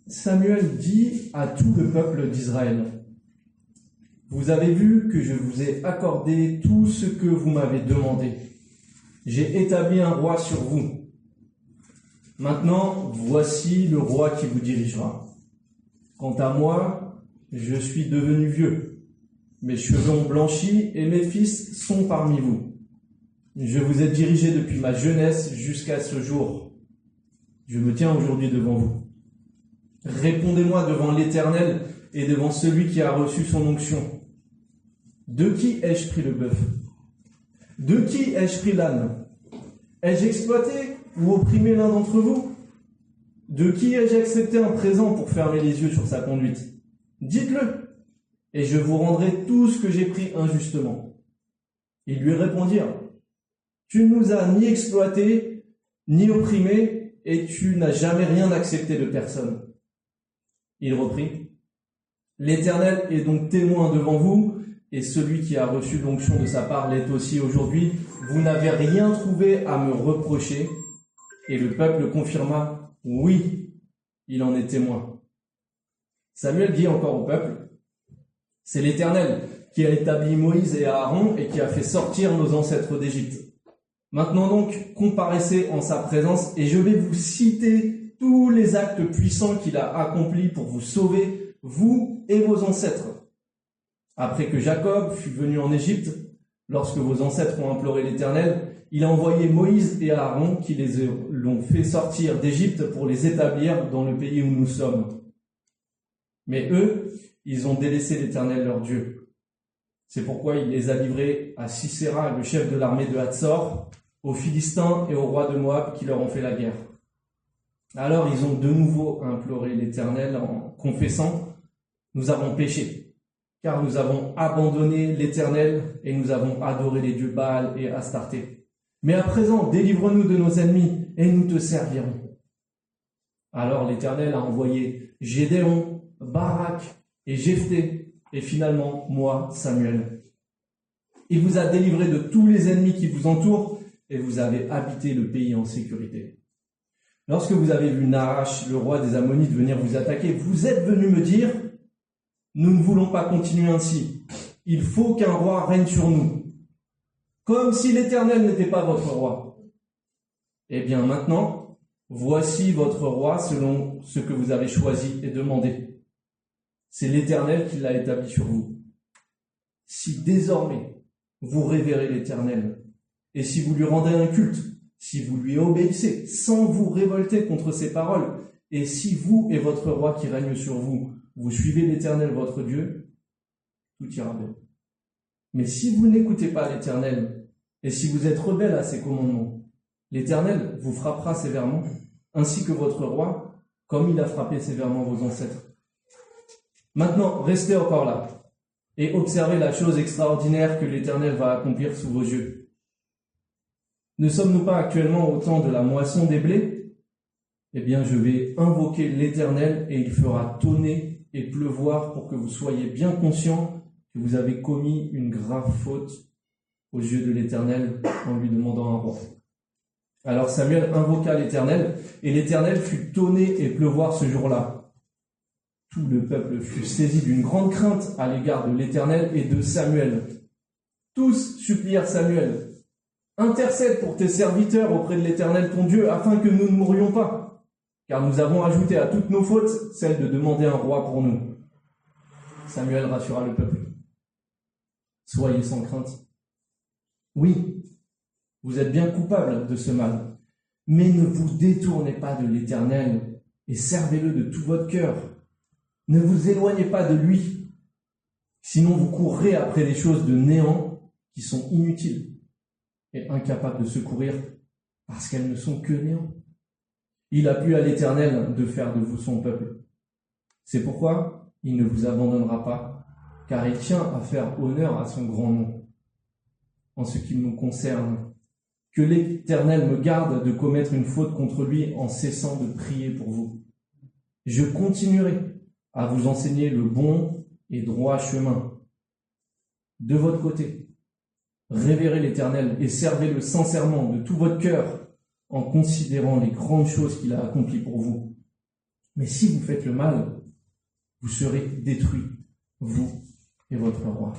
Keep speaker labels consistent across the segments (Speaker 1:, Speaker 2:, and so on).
Speaker 1: Samuel dit à tout le peuple d'Israël, « Vous avez vu que je vous ai accordé tout ce que vous m'avez demandé. J'ai établi un roi sur vous. Maintenant, voici le roi qui vous dirigera. Quant à moi, je suis devenu vieux. Mes cheveux ont blanchi et mes fils sont parmi vous. Je vous ai dirigé depuis ma jeunesse jusqu'à ce jour. Je me tiens aujourd'hui devant vous. Répondez-moi devant l'Éternel et devant celui qui a reçu son onction. De qui ai-je pris le bœuf? De qui ai-je pris l'âne? Ai-je exploité ou opprimé l'un d'entre vous? De qui ai-je accepté un présent pour fermer les yeux sur sa conduite? Dites-le, et je vous rendrai tout ce que j'ai pris injustement. Ils lui répondirent, tu ne nous as ni exploité, ni opprimé, et tu n'as jamais rien accepté de personne. Il reprit, l'Éternel est donc témoin devant vous, et celui qui a reçu l'onction de sa part l'est aussi aujourd'hui. Vous n'avez rien trouvé à me reprocher. Et le peuple confirma, oui, il en est témoin. Samuel dit encore au peuple, c'est l'Éternel qui a établi Moïse et Aaron et qui a fait sortir nos ancêtres d'Égypte. Maintenant donc, comparaissez en sa présence et je vais vous citer tous les actes puissants qu'il a accomplis pour vous sauver, vous et vos ancêtres. Après que Jacob fut venu en Égypte, lorsque vos ancêtres ont imploré l'Éternel, il a envoyé Moïse et Aaron qui l'ont fait sortir d'Égypte pour les établir dans le pays où nous sommes. Mais eux, ils ont délaissé l'Éternel leur Dieu. C'est pourquoi il les a livrés à Sisera, le chef de l'armée de Hatzor, aux Philistins et aux rois de Moab qui leur ont fait la guerre. Alors ils ont de nouveau imploré l'Éternel en confessant, nous avons péché. Car nous avons abandonné l'Éternel et nous avons adoré les dieux Baal et Astarté. Mais à présent, délivre-nous de nos ennemis et nous te servirons. Alors l'Éternel a envoyé Gédéon, Barak et Jephthé et finalement moi, Samuel. Il vous a délivré de tous les ennemis qui vous entourent et vous avez habité le pays en sécurité. Lorsque vous avez vu Nahash, le roi des Ammonites, venir vous attaquer, vous êtes venu me dire, nous ne voulons pas continuer ainsi. Il faut qu'un roi règne sur nous. Comme si l'Éternel n'était pas votre roi. Eh bien maintenant, voici votre roi selon ce que vous avez choisi et demandé. C'est l'Éternel qui l'a établi sur vous. Si désormais vous révérez l'Éternel, et si vous lui rendez un culte, si vous lui obéissez, sans vous révolter contre ses paroles, et si vous et votre roi qui règne sur vous, vous suivez l'Éternel votre Dieu, tout ira bien. Mais si vous n'écoutez pas l'Éternel, et si vous êtes rebelle à ses commandements, l'Éternel vous frappera sévèrement, ainsi que votre roi, comme il a frappé sévèrement vos ancêtres. Maintenant, restez encore là, et observez la chose extraordinaire que l'Éternel va accomplir sous vos yeux. Ne sommes-nous pas actuellement au temps de la moisson des blés? Eh bien, je vais invoquer l'Éternel, et il fera tonner et pleuvoir pour que vous soyez bien conscients que vous avez commis une grave faute aux yeux de l'Éternel en lui demandant un roi. Alors Samuel invoqua l'Éternel, et l'Éternel fut tonner et pleuvoir ce jour-là. Tout le peuple fut saisi d'une grande crainte à l'égard de l'Éternel et de Samuel. Tous supplièrent Samuel, « Intercède pour tes serviteurs auprès de l'Éternel ton Dieu, afin que nous ne mourions pas. » Car nous avons ajouté à toutes nos fautes celle de demander un roi pour nous. Samuel rassura le peuple. Soyez sans crainte. Oui, vous êtes bien coupables de ce mal, mais ne vous détournez pas de l'Éternel et servez-le de tout votre cœur. Ne vous éloignez pas de lui, sinon vous courrez après des choses de néant qui sont inutiles et incapables de secourir parce qu'elles ne sont que néant. Il a plu à l'Éternel de faire de vous son peuple. C'est pourquoi il ne vous abandonnera pas, car il tient à faire honneur à son grand nom. En ce qui me concerne, que l'Éternel me garde de commettre une faute contre lui en cessant de prier pour vous. Je continuerai à vous enseigner le bon et droit chemin. De votre côté, révérez l'Éternel et servez-le sincèrement de tout votre cœur, en considérant les grandes choses qu'il a accomplies pour vous. Mais si vous faites le mal, vous serez détruits, vous et votre roi.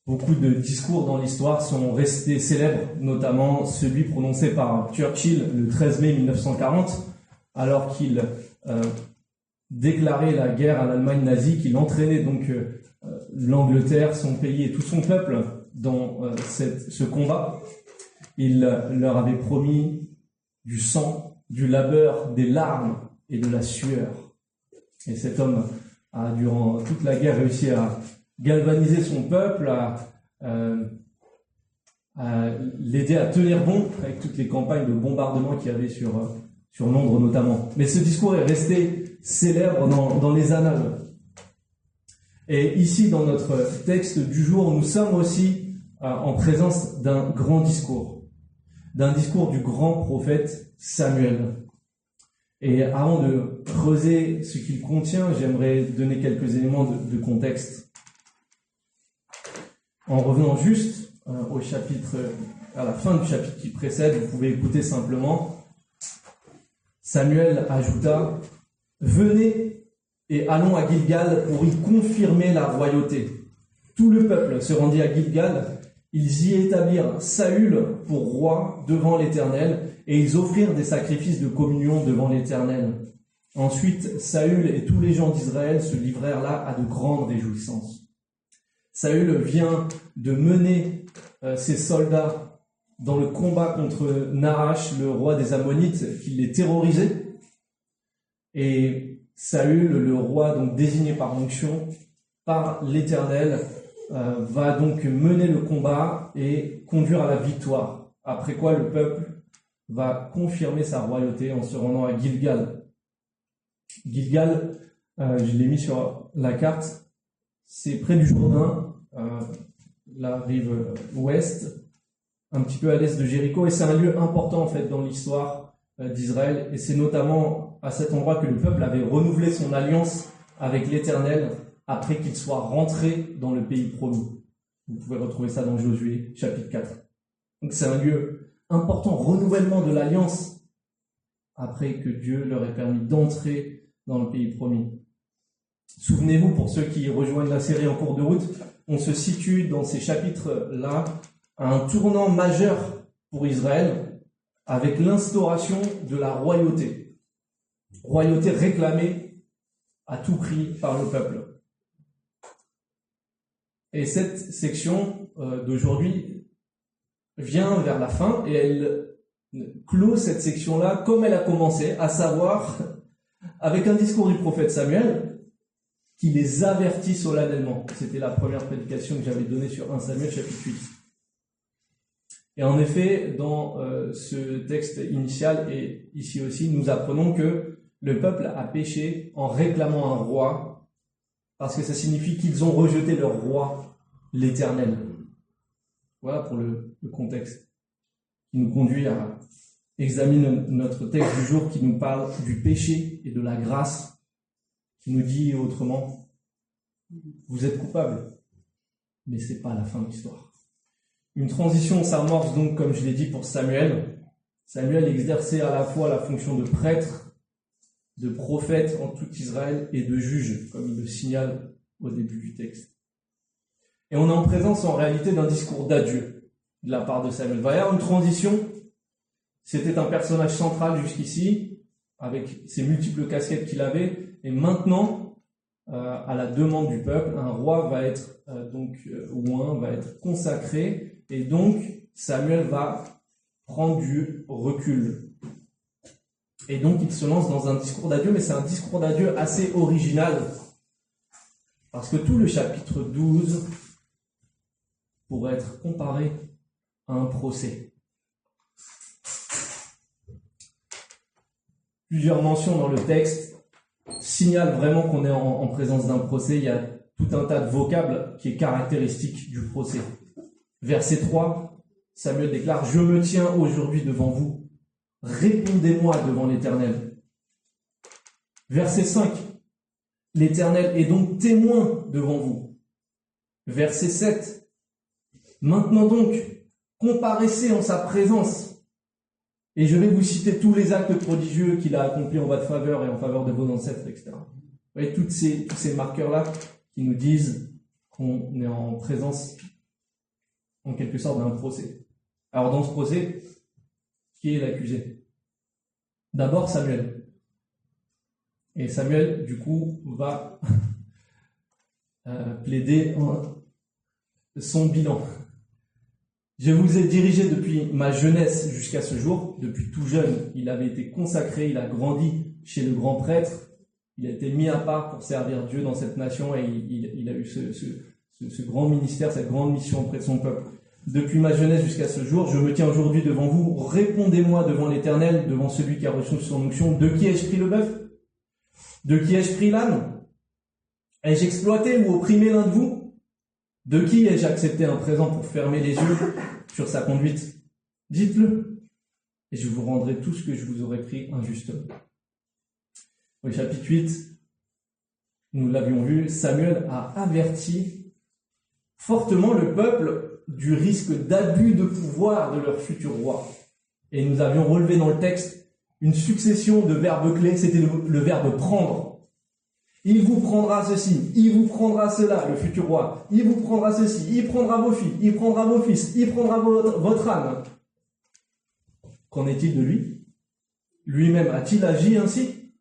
Speaker 1: Beaucoup de discours dans l'histoire sont restés célèbres, notamment celui prononcé par Churchill le 13 mai 1940, alors qu'il déclarait la guerre à l'Allemagne nazie, qu'il entraînait donc l'Angleterre, son pays et tout son peuple dans ce combat. Il leur avait promis du sang, du labeur, des larmes et de la sueur. Et cet homme a, durant toute la guerre, réussi à galvaniser son peuple, à l'aider à tenir bon avec toutes les campagnes de bombardement qu'il y avait sur Londres notamment. Mais ce discours est resté célèbre dans les annales. Et ici, dans notre texte du jour, nous sommes aussi en présence d'un grand discours du grand prophète Samuel. Et avant de creuser ce qu'il contient, j'aimerais donner quelques éléments de contexte. En revenant juste au chapitre, à la fin du chapitre qui précède, vous pouvez écouter simplement. Samuel ajouta: « Venez et allons à Gilgal pour y confirmer la royauté. » Tout le peuple se rendit à Gilgal. Ils y établirent Saül pour roi devant l'Éternel, et ils offrirent des sacrifices de communion devant l'Éternel. Ensuite, Saül et tous les gens d'Israël se livrèrent là à de grandes réjouissances. Saül vient de mener ses soldats dans le combat contre Nahash, le roi des Ammonites, qui les terrorisait. Et Saül, le roi donc désigné par onction, par l'Éternel, va donc mener le combat et conduire à la victoire. Après quoi, le peuple va confirmer sa royauté en se rendant à Gilgal. Gilgal, je l'ai mis sur la carte, c'est près du Jourdain, la rive ouest, un petit peu à l'est de Jéricho, et c'est un lieu important en fait dans l'histoire d'Israël, et c'est notamment à cet endroit que le peuple avait renouvelé son alliance avec l'Éternel après qu'il soit rentré dans le pays promis. Vous pouvez retrouver ça dans Josué, chapitre 4. Donc c'est un lieu important, renouvellement de l'alliance, après que Dieu leur ait permis d'entrer dans le pays promis. Souvenez-vous, pour ceux qui rejoignent la série en cours de route, on se situe dans ces chapitres-là à un tournant majeur pour Israël, avec l'instauration de la royauté. Royauté réclamée à tout prix par le peuple. Et cette section d'aujourd'hui vient vers la fin et elle clôt cette section-là comme elle a commencé, à savoir avec un discours du prophète Samuel qui les avertit solennellement. C'était la première prédication que j'avais donnée sur 1 Samuel chapitre 8. Et en effet, dans ce texte initial et ici aussi, nous apprenons que le peuple a péché en réclamant un roi, parce que ça signifie qu'ils ont rejeté leur roi, l'Éternel. Voilà pour le contexte qui nous conduit à examiner notre texte du jour qui nous parle du péché et de la grâce, qui nous dit autrement, vous êtes coupables, mais c'est pas la fin de l'histoire. Une transition s'amorce donc, comme je l'ai dit, pour Samuel. Samuel exerçait à la fois la fonction de prêtre, de prophète en tout Israël et de juge, comme il le signale au début du texte. Et on est en présence en réalité d'un discours d'adieu de la part de Samuel. Il va y avoir une transition. C'était un personnage central jusqu'ici, avec ses multiples casquettes qu'il avait, et maintenant, à la demande du peuple, un roi va être oint, va être consacré, et donc Samuel va prendre du recul. Et donc il se lance dans un discours d'adieu, mais c'est un discours d'adieu assez original, parce que tout le chapitre 12 pourrait être comparé à un procès. Plusieurs mentions dans le texte signalent vraiment qu'on est en présence d'un procès. Il y a tout un tas de vocables qui est caractéristique du procès. Verset 3, Samuel déclare « Je me tiens aujourd'hui devant vous, répondez-moi devant l'Éternel. » Verset 5, « L'Éternel est donc témoin devant vous. » Verset 7, « Maintenant donc, comparaissez en sa présence. Et je vais vous citer tous les actes prodigieux qu'il a accomplis en votre faveur et en faveur de vos ancêtres, etc. Vous voyez, tous ces marqueurs-là qui nous disent qu'on est en présence, en quelque sorte, d'un procès. Alors, dans ce procès, qui est l'accusé? D'abord, Samuel. Et Samuel, du coup, va plaider son bilan. Je vous ai dirigé depuis ma jeunesse jusqu'à ce jour. Depuis tout jeune, il avait été consacré, il a grandi chez le grand prêtre. Il a été mis à part pour servir Dieu dans cette nation et il a eu ce grand ministère, cette grande mission auprès de son peuple. Depuis ma jeunesse jusqu'à ce jour, je me tiens aujourd'hui devant vous. Répondez-moi devant l'Éternel, devant celui qui a reçu son onction. De qui ai-je pris le bœuf? De qui ai-je pris l'âne? Ai-je exploité ou opprimé l'un de vous? De qui ai-je accepté un présent pour fermer les yeux sur sa conduite? Dites-le, et je vous rendrai tout ce que je vous aurais pris injustement. Au chapitre 8, nous l'avions vu, Samuel a averti fortement le peuple du risque d'abus de pouvoir de leur futur roi. Et nous avions relevé dans le texte une succession de verbes clés, c'était le verbe prendre. Il vous prendra ceci, il vous prendra cela, le futur roi. Il vous prendra ceci, il prendra vos filles, il prendra vos fils, il prendra votre âme. Qu'en est-il de lui? Lui-même a-t-il agi ainsi?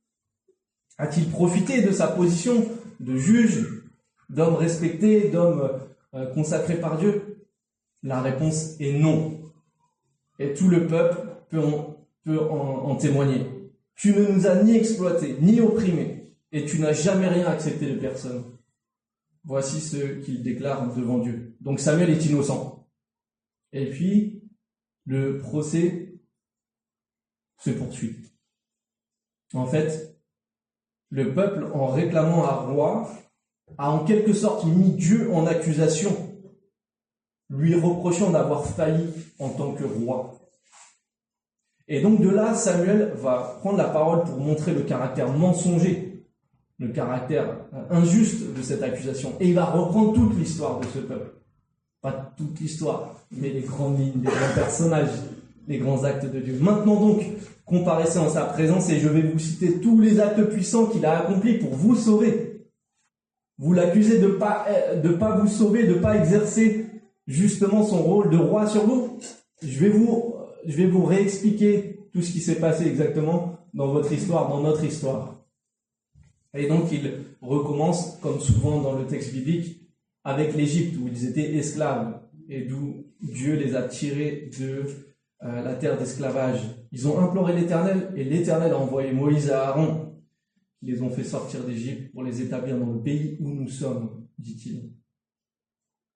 Speaker 1: A-t-il profité de sa position de juge, d'homme respecté, d'homme consacré par Dieu? La réponse est non. Et tout le peuple peut en témoigner. Tu ne nous as ni exploités, ni opprimés. Et tu n'as jamais rien accepté de personne. Voici ce qu'il déclare devant Dieu. Donc Samuel est innocent. Et puis, le procès se poursuit. En fait, le peuple, en réclamant un roi, a en quelque sorte mis Dieu en accusation, lui reprochant d'avoir failli en tant que roi. Et donc de là, Samuel va prendre la parole pour montrer le caractère mensonger, le caractère injuste de cette accusation. Et il va reprendre toute l'histoire de ce peuple. Pas toute l'histoire, mais les grandes lignes, les grands personnages, les grands actes de Dieu. Maintenant donc, comparaissez en sa présence et je vais vous citer tous les actes puissants qu'il a accomplis pour vous sauver. Vous l'accusez de pas vous sauver, de pas exercer justement son rôle de roi sur vous. Je vais vous réexpliquer tout ce qui s'est passé exactement dans votre histoire, dans notre histoire. Et donc il recommence, comme souvent dans le texte biblique, avec l'Égypte, où ils étaient esclaves, et d'où Dieu les a tirés de la terre d'esclavage. Ils ont imploré l'Éternel, et l'Éternel a envoyé Moïse et Aaron. Ils les ont fait sortir d'Égypte pour les établir dans le pays où nous sommes, dit-il.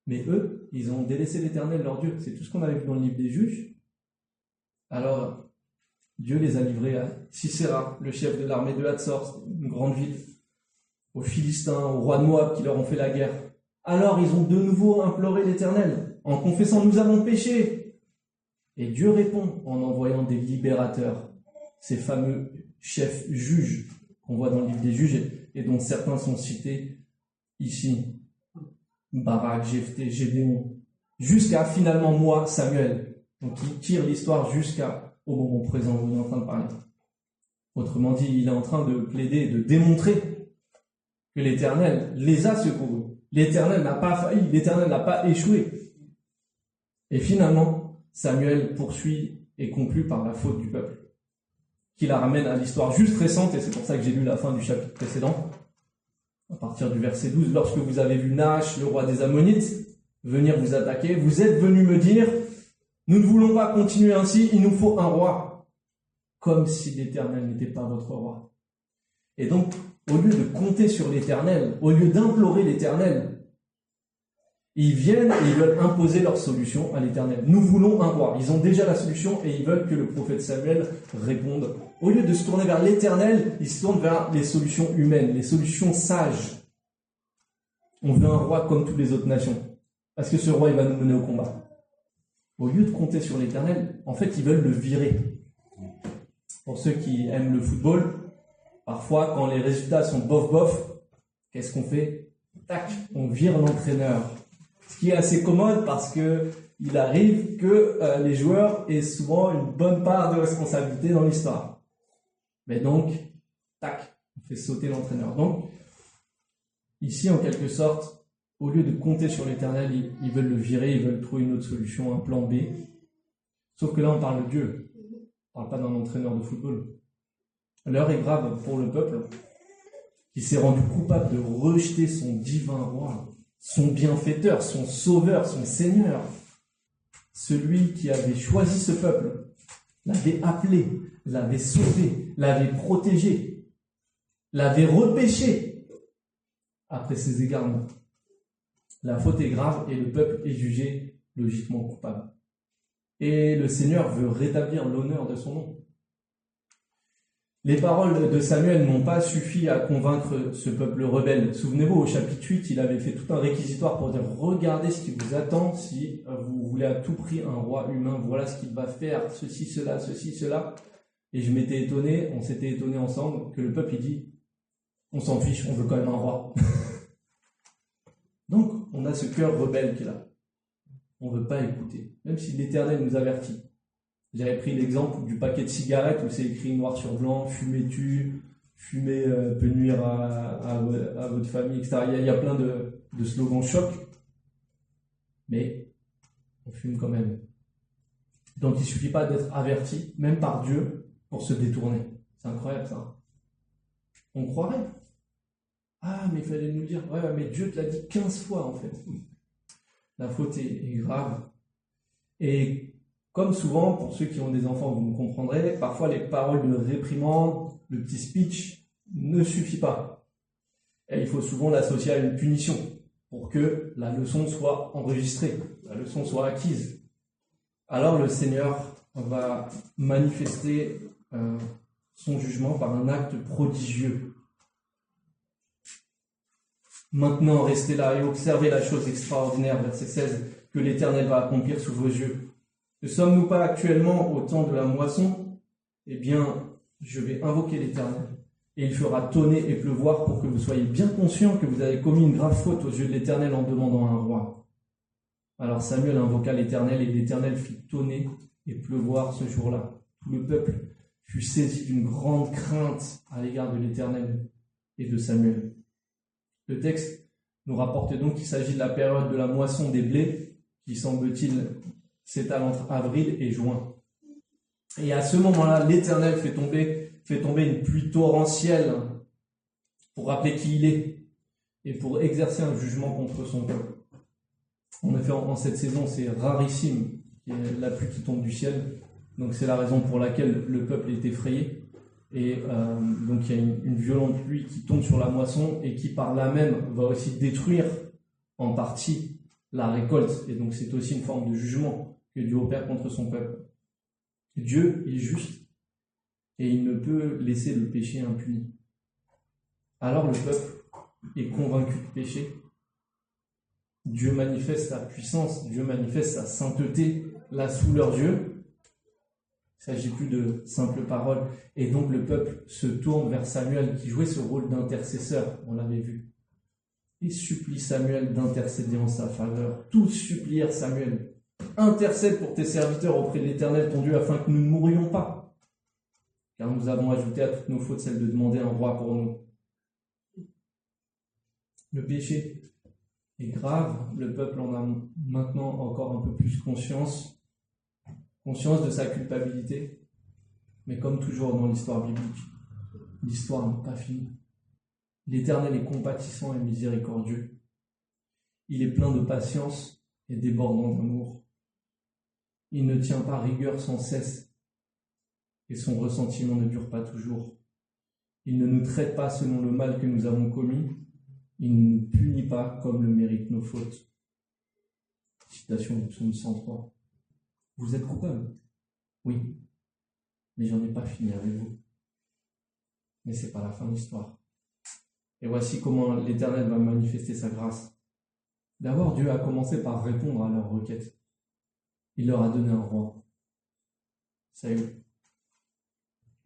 Speaker 1: Mais eux, ils ont délaissé l'Éternel, leur Dieu. C'est tout ce qu'on avait vu dans le livre des Juges. Alors, Dieu les a livrés à Sisera, le chef de l'armée de Hatzor, une grande ville, aux Philistins, aux rois de Moab qui leur ont fait la guerre. Alors ils ont de nouveau imploré l'Éternel, en confessant « Nous avons péché ». Et Dieu répond en envoyant des libérateurs, ces fameux chefs juges qu'on voit dans le livre des Juges et dont certains sont cités ici. Barak, Jephthé, Gédéon, jusqu'à finalement moi, Samuel. Donc il tire l'histoire jusqu'au moment présent où on est en train de parler. Autrement dit, il est en train de plaider, de démontrer que l'Éternel les a secourus. L'Éternel n'a pas failli, l'Éternel n'a pas échoué. Et finalement, Samuel poursuit et conclut par la faute du peuple, qui la ramène à l'histoire juste récente, et c'est pour ça que j'ai lu la fin du chapitre précédent, à partir du verset 12. Lorsque vous avez vu Nahash, le roi des Ammonites, venir vous attaquer, vous êtes venus me dire, nous ne voulons pas continuer ainsi, il nous faut un roi, comme si l'Éternel n'était pas votre roi. Et donc, au lieu de compter sur l'Éternel, au lieu d'implorer l'Éternel, ils viennent et ils veulent imposer leur solution à l'Éternel. Nous voulons un roi. Ils ont déjà la solution et ils veulent que le prophète Samuel réponde. Au lieu de se tourner vers l'Éternel, ils se tournent vers les solutions humaines, les solutions sages. On veut un roi comme toutes les autres nations, parce que ce roi, il va nous mener au combat. Au lieu de compter sur l'Éternel, en fait, ils veulent le virer. Pour ceux qui aiment le football, parfois, quand les résultats sont bof-bof, qu'est-ce qu'on fait? Tac, on vire l'entraîneur. Ce qui est assez commode parce que il arrive que les joueurs aient souvent une bonne part de responsabilité dans l'histoire. Mais donc, tac, on fait sauter l'entraîneur. Donc, ici, en quelque sorte, au lieu de compter sur l'Éternel, ils veulent le virer, ils veulent trouver une autre solution, un plan B. Sauf que là, on parle de Dieu. On ne parle pas d'un entraîneur de football. L'heure est grave pour le peuple qui s'est rendu coupable de rejeter son divin roi, son bienfaiteur, son sauveur, son seigneur. Celui qui avait choisi ce peuple, l'avait appelé, l'avait sauvé, l'avait protégé, l'avait repêché après ses égarements. La faute est grave et le peuple est jugé logiquement coupable. Et le Seigneur veut rétablir l'honneur de son nom. Les paroles de Samuel n'ont pas suffi à convaincre ce peuple rebelle. Souvenez-vous, au chapitre 8, il avait fait tout un réquisitoire pour dire « Regardez ce qui vous attend si vous voulez à tout prix un roi humain. Voilà ce qu'il va faire, ceci, cela, ceci, cela. » Et je m'étais étonné, on s'était étonné ensemble, que le peuple il dit « On s'en fiche, on veut quand même un roi. » Donc, on a ce cœur rebelle qui est là. On ne veut pas écouter, même si l'Éternel nous avertit. J'avais pris l'exemple du paquet de cigarettes où c'est écrit noir sur blanc, fumer tue, fumer peut nuire à votre famille, etc. Il y a plein de slogans choc, mais on fume quand même. Donc il ne suffit pas d'être averti, même par Dieu, pour se détourner. C'est incroyable ça. On croirait. Ah, mais il fallait nous le dire. Ouais, mais Dieu te l'a dit 15 fois en fait. La faute est grave. Et comme souvent, pour ceux qui ont des enfants, vous me comprendrez, parfois les paroles de réprimande, le petit speech, ne suffit pas. Et il faut souvent l'associer à une punition pour que la leçon soit enregistrée, la leçon soit acquise. Alors le Seigneur va manifester son jugement par un acte prodigieux. Maintenant, restez là et observez la chose extraordinaire, verset 16, que l'Éternel va accomplir sous vos yeux. Ne sommes-nous pas actuellement au temps de la moisson? Eh bien, je vais invoquer l'Éternel, et il fera tonner et pleuvoir pour que vous soyez bien conscients que vous avez commis une grave faute aux yeux de l'Éternel en demandant un roi. Alors Samuel invoqua l'Éternel, et l'Éternel fit tonner et pleuvoir ce jour-là. Tout le peuple fut saisi d'une grande crainte à l'égard de l'Éternel et de Samuel. Le texte nous rapporte donc qu'il s'agit de la période de la moisson des blés, qui semble-t-il s'étale entre avril et juin. Et à ce moment-là, l'Éternel fait tomber une pluie torrentielle pour rappeler qui il est et pour exercer un jugement contre son peuple. En effet, en cette saison, c'est rarissime la pluie qui tombe du ciel. Donc c'est la raison pour laquelle le peuple est effrayé. Et donc il y a une violente pluie qui tombe sur la moisson et qui par là même va aussi détruire en partie la récolte. Et donc c'est aussi une forme de jugement que Dieu opère contre son peuple. Dieu est juste et il ne peut laisser le péché impuni. Alors le peuple est convaincu du péché. Dieu manifeste sa puissance, Dieu manifeste sa sainteté là sous leurs yeux. Il ne s'agit plus de simples paroles. Et donc le peuple se tourne vers Samuel qui jouait ce rôle d'intercesseur, on l'avait vu. Et supplie Samuel d'intercéder en sa faveur. Tous supplièrent Samuel. Intercède pour tes serviteurs auprès de l'Éternel ton Dieu afin que nous ne mourions pas. Car nous avons ajouté à toutes nos fautes celle de demander un roi pour nous. Le péché est grave. Le peuple en a maintenant encore un peu plus conscience de sa culpabilité. Mais comme toujours dans l'histoire biblique, l'histoire n'est pas finie. L'Éternel est compatissant et miséricordieux. Il est plein de patience et débordant d'amour. Il ne tient pas rigueur sans cesse et son ressentiment ne dure pas toujours. Il ne nous traite pas selon le mal que nous avons commis. Il ne nous punit pas comme le méritent nos fautes. Citation du psaume 103. Vous êtes coupable? Oui, mais j'en ai pas fini avec vous. Mais c'est pas la fin de l'histoire. Et voici comment l'Éternel va manifester sa grâce. D'abord, Dieu a commencé par répondre à leurs requêtes. Il leur a donné un roi. Saül.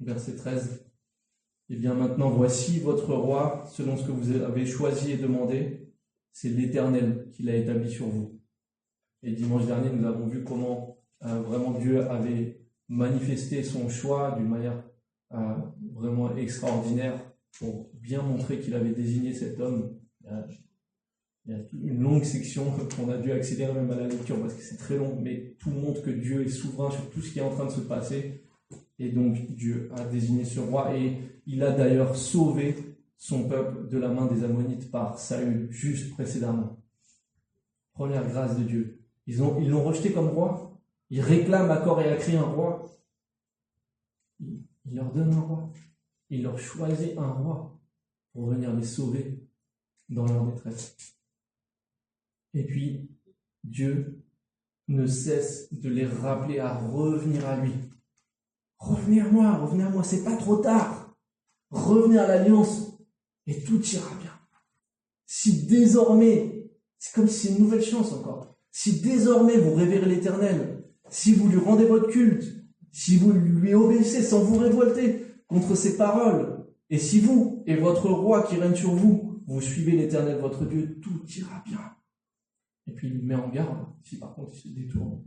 Speaker 1: Verset 13. Eh bien maintenant, voici votre roi, selon ce que vous avez choisi et demandé. c'est l'Éternel qui l'a établi sur vous. Et dimanche dernier, nous avons vu comment vraiment Dieu avait manifesté son choix d'une manière vraiment extraordinaire pour bien montrer qu'il avait désigné cet homme. Il y a une longue section qu'on a dû accélérer même à la lecture parce que c'est très long, mais tout montre que Dieu est souverain sur tout ce qui est en train de se passer. Et donc Dieu a désigné ce roi et il a d'ailleurs sauvé son peuple de la main des Ammonites par Saül juste précédemment. Première grâce de Dieu. Ils l'ont rejeté comme roi. Ils réclament à corps et à cri un roi. Il leur donne un roi. Il leur choisit un roi pour venir les sauver dans leur détresse. Et puis, Dieu ne cesse de les rappeler à revenir à lui. Revenez à moi, c'est pas trop tard. Revenez à l'alliance et tout ira bien. Si désormais, c'est comme si c'est une nouvelle chance encore, si désormais vous révérez l'Éternel, si vous lui rendez votre culte, si vous lui obéissez sans vous révolter contre ses paroles, et si vous et votre roi qui règne sur vous, vous suivez l'Éternel votre Dieu, tout ira bien. Et puis il met en garde, si par contre il se détourne.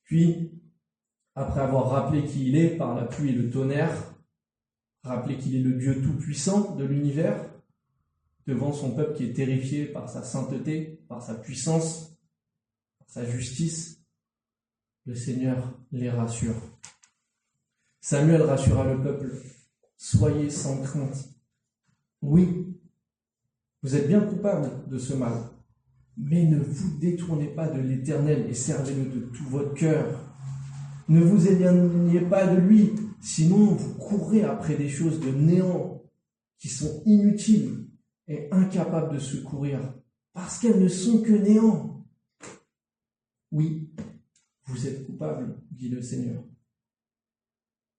Speaker 1: Puis, après avoir rappelé qui il est par la pluie et le tonnerre, rappelé qu'il est le Dieu tout-puissant de l'univers, devant son peuple qui est terrifié par sa sainteté, par sa puissance, par sa justice, le Seigneur les rassure. Samuel rassura le peuple. Soyez sans crainte. Oui, vous êtes bien coupable de ce mal, mais ne vous détournez pas de l'Éternel et servez-le de tout votre cœur. Ne vous éloignez pas de lui, sinon vous courrez après des choses de néant qui sont inutiles et incapables de secourir, parce qu'elles ne sont que néant. Oui, vous êtes coupable, dit le Seigneur.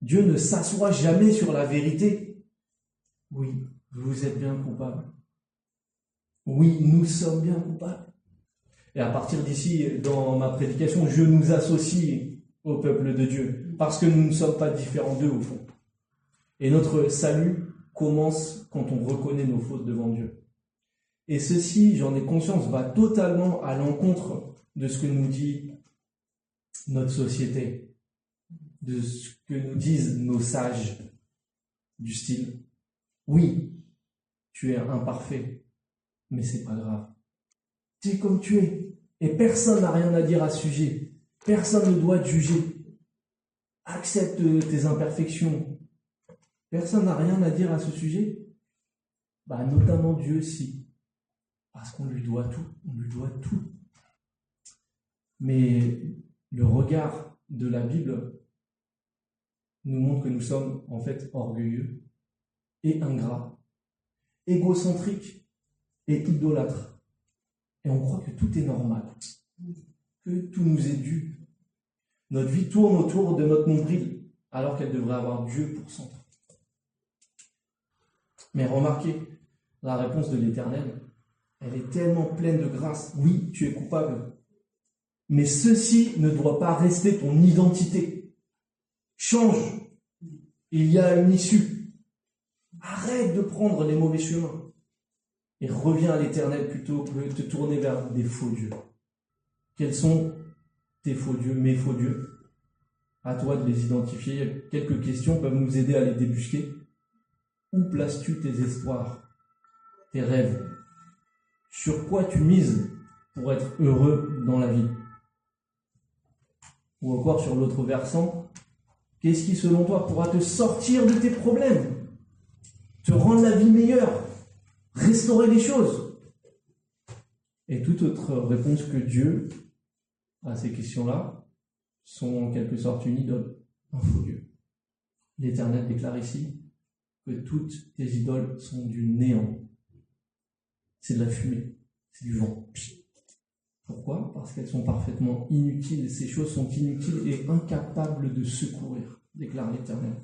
Speaker 1: Dieu ne s'assoit jamais sur la vérité. Oui, vous êtes bien coupable. Oui, nous sommes bien coupables. Et à partir d'ici, dans ma prédication, je nous associe au peuple de Dieu, parce que nous ne sommes pas différents d'eux au fond. Et notre salut commence quand on reconnaît nos fautes devant Dieu. Et ceci, j'en ai conscience, va totalement à l'encontre de ce que nous dit notre société, de ce que nous disent nos sages, du style « Oui, tu es imparfait, mais c'est pas grave. Tu es comme tu es, et personne n'a rien à dire à ce sujet. Personne ne doit te juger. Accepte tes imperfections. Personne n'a rien à dire à ce sujet. Notamment Dieu, si. Parce qu'on lui doit tout. On lui doit tout. Mais le regard de la Bible nous montre que nous sommes en fait orgueilleux et ingrats, égocentriques et idolâtres. Et on croit que tout est normal, que tout nous est dû. Notre vie tourne autour de notre nombril, alors qu'elle devrait avoir Dieu pour centre. Mais remarquez, la réponse de l'Éternel, elle est tellement pleine de grâce. Oui, tu es coupable, mais ceci ne doit pas rester ton identité. Change, il y a une issue. Arrête de prendre les mauvais chemins et reviens à l'Éternel plutôt que de te tourner vers des faux dieux. Quels sont tes faux dieux, mes faux dieux? À toi de les identifier. Quelques questions peuvent nous aider à les débusquer. Où places-tu tes espoirs, tes rêves? Sur quoi tu mises pour être heureux dans la vie? Ou encore sur l'autre versant, qu'est-ce qui selon toi pourra te sortir de tes problèmes, te rendre la vie meilleure, restaurer les choses? Et toute autre réponse que Dieu à ces questions-là sont en quelque sorte une idole, un faux Dieu. L'Éternel déclare ici que toutes tes idoles sont du néant. C'est de la fumée, c'est du vent. Pourquoi? Parce qu'elles sont parfaitement inutiles. Ces choses sont inutiles et incapables de secourir, déclare l'Éternel.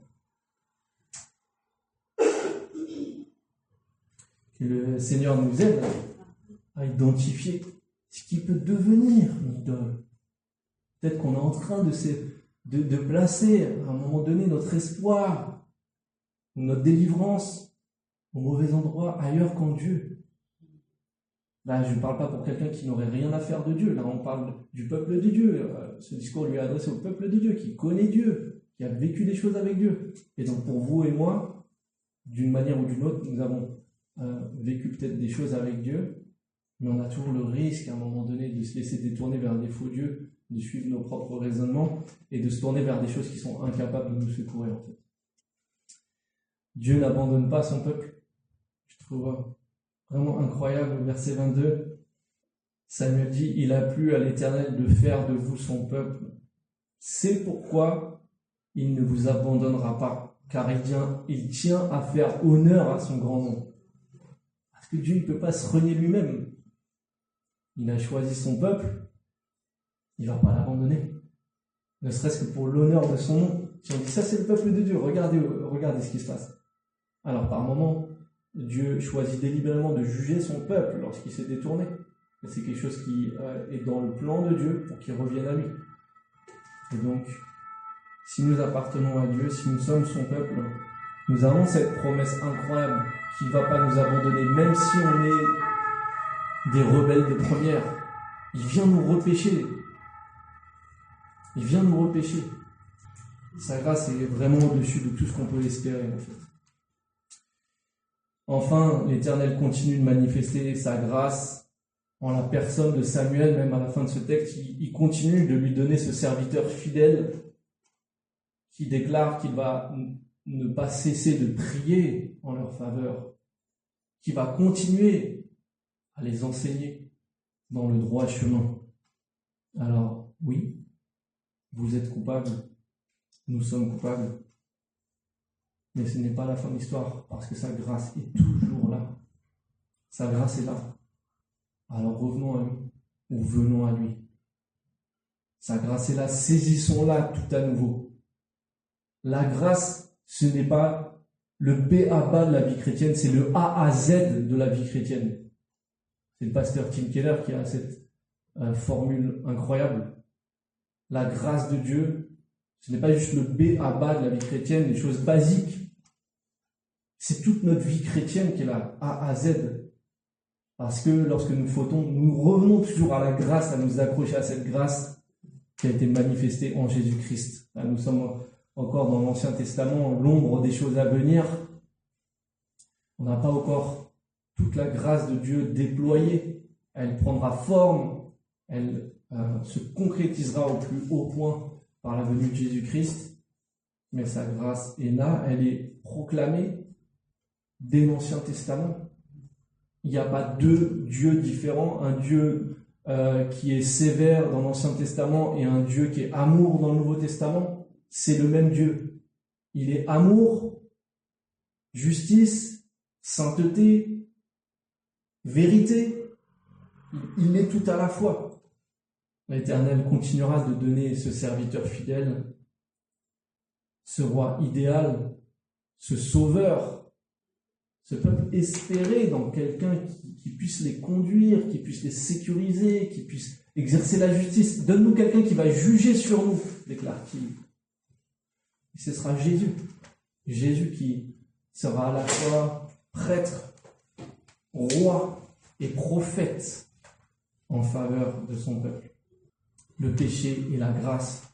Speaker 1: Que le Seigneur nous aide à identifier ce qui peut devenir une idole. Peut-être qu'on est en train de placer à un moment donné notre espoir ou notre délivrance au mauvais endroit, ailleurs qu'en Dieu. Là, je ne parle pas pour quelqu'un qui n'aurait rien à faire de Dieu. Là, on parle du peuple de Dieu. Ce discours lui est adressé au peuple de Dieu, qui connaît Dieu, qui a vécu des choses avec Dieu. Et donc, pour vous et moi, d'une manière ou d'une autre, nous avons vécu peut-être des choses avec Dieu, mais on a toujours le risque, à un moment donné, de se laisser détourner vers des faux dieux, de suivre nos propres raisonnements et de se tourner vers des choses qui sont incapables de nous secourir, en fait. Dieu n'abandonne pas son peuple. Je trouve vraiment incroyable, verset 22. Samuel dit, il a plu à l'Éternel de faire de vous son peuple. C'est pourquoi il ne vous abandonnera pas, car il tient à faire honneur à son grand nom. Parce que Dieu ne peut pas se renier lui-même. Il a choisi son peuple, il ne va pas l'abandonner. Ne serait-ce que pour l'honneur de son nom. Si on dit ça, c'est le peuple de Dieu, regardez ce qui se passe. Alors par moments, Dieu choisit délibérément de juger son peuple lorsqu'il s'est détourné. Mais c'est quelque chose qui est dans le plan de Dieu pour qu'il revienne à lui. Et donc, si nous appartenons à Dieu, si nous sommes son peuple, nous avons cette promesse incroyable qu'il ne va pas nous abandonner, même si on est des rebelles de première. Il vient nous repêcher. Il vient nous repêcher. Sa grâce est vraiment au-dessus de tout ce qu'on peut espérer, en fait. Enfin, l'Éternel continue de manifester sa grâce en la personne de Samuel, même à la fin de ce texte. Il continue de lui donner ce serviteur fidèle qui déclare qu'il va ne pas cesser de prier en leur faveur, qui va continuer à les enseigner dans le droit chemin. Alors, oui, vous êtes coupables, nous sommes coupables, mais ce n'est pas la fin de l'histoire, parce que sa grâce est toujours là. Sa grâce est là. Alors revenons à lui, ou venons à lui. Sa grâce est là, saisissons-la tout à nouveau. La grâce, ce n'est pas le B.A.-ba de la vie chrétienne, c'est le A à Z de la vie chrétienne. C'est le pasteur Tim Keller qui a cette formule incroyable. La grâce de Dieu, ce n'est pas juste le B.A.-ba de la vie chrétienne, les choses basiques. C'est toute notre vie chrétienne qui est là, A à Z. Parce que lorsque nous fautons, nous revenons toujours à la grâce, à nous accrocher à cette grâce qui a été manifestée en Jésus-Christ. Là, nous sommes encore dans l'Ancien Testament, l'ombre des choses à venir. On n'a pas encore toute la grâce de Dieu déployée. Elle prendra forme, elle se concrétisera au plus haut point par la venue de Jésus-Christ. Mais sa grâce est là, elle est proclamée dès l'Ancien Testament. Il n'y a pas deux dieux différents, un Dieu qui est sévère dans l'Ancien Testament et un Dieu qui est amour dans le Nouveau Testament. C'est le même Dieu. Il est amour, justice, sainteté, vérité. Il est tout à la fois. L'Éternel continuera de donner ce serviteur fidèle, ce roi idéal, ce sauveur, ce peuple espéré dans quelqu'un qui puisse les conduire, qui puisse les sécuriser, qui puisse exercer la justice. Donne-nous quelqu'un qui va juger sur nous, déclare-t-il. Et ce sera Jésus. Jésus qui sera à la fois prêtre, roi et prophète en faveur de son peuple. Le péché et la grâce.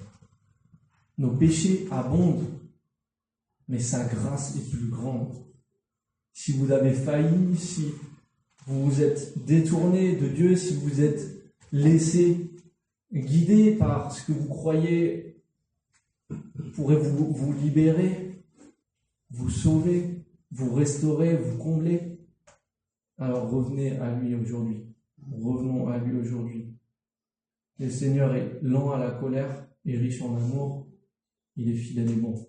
Speaker 1: Nos péchés abondent, mais sa grâce est plus grande. Si vous avez failli, si vous vous êtes détourné de Dieu, si vous êtes laissé guider par ce que vous croyez pourrait vous libérer, vous sauver, vous restaurer, vous combler, alors revenez à lui aujourd'hui. Revenons à lui aujourd'hui. Le Seigneur est lent à la colère et riche en amour. Il est fidèle et bon.